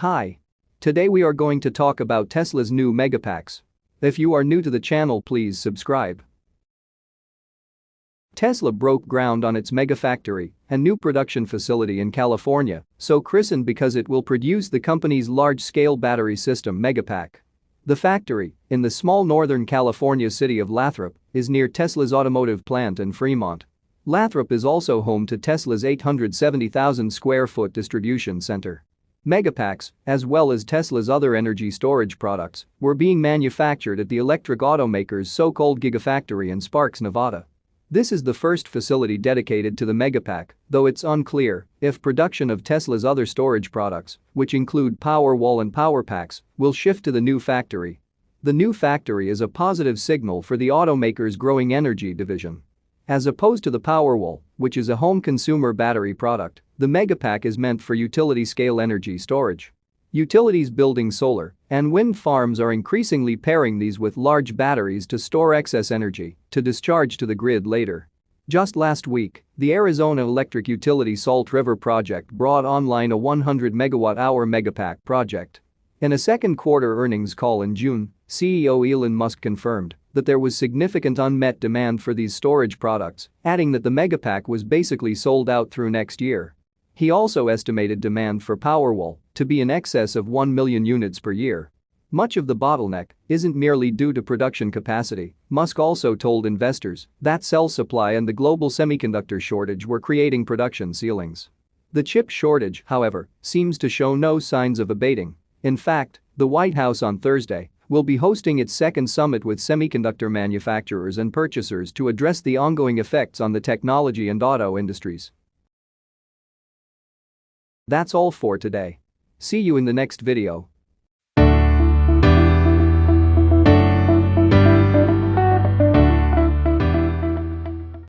Hi. Today we are going to talk about Tesla's new Megapacks. If you are new to the channel, please subscribe. Tesla broke ground on its Megafactory, a new production facility in California, so christened because it will produce the company's large-scale battery system Megapack. The factory, in the small northern California city of Lathrop, is near Tesla's automotive plant in Fremont. Lathrop is also home to Tesla's 870,000 square foot distribution center. Megapacks, as well as Tesla's other energy storage products, were being manufactured at the electric automaker's so-called Gigafactory in Sparks, Nevada. This is the first facility dedicated to the Megapack, though it's unclear if production of Tesla's other storage products, which include Powerwall and Powerpacks, will shift to the new factory. The new factory is a positive signal for the automaker's growing energy division. As opposed to the Powerwall, which is a home consumer battery product, the Megapack is meant for utility-scale energy storage. Utilities building solar and wind farms are increasingly pairing these with large batteries to store excess energy to discharge to the grid later. Just last week, the Arizona electric utility Salt River project brought online a 100 megawatt-hour Megapack project. In a second quarter earnings call in June, CEO Elon Musk confirmed that there was significant unmet demand for these storage products, adding that the Megapack was basically sold out through next year. He also estimated demand for Powerwall to be in excess of 1 million units per year. Much of the bottleneck isn't merely due to production capacity. Musk also told investors that cell supply and the global semiconductor shortage were creating production ceilings. The chip shortage, however, seems to show no signs of abating. In fact, the White House on Thursday will be hosting its second summit with semiconductor manufacturers and purchasers to address the ongoing effects on the technology and auto industries. That's all for today. See you in the next video.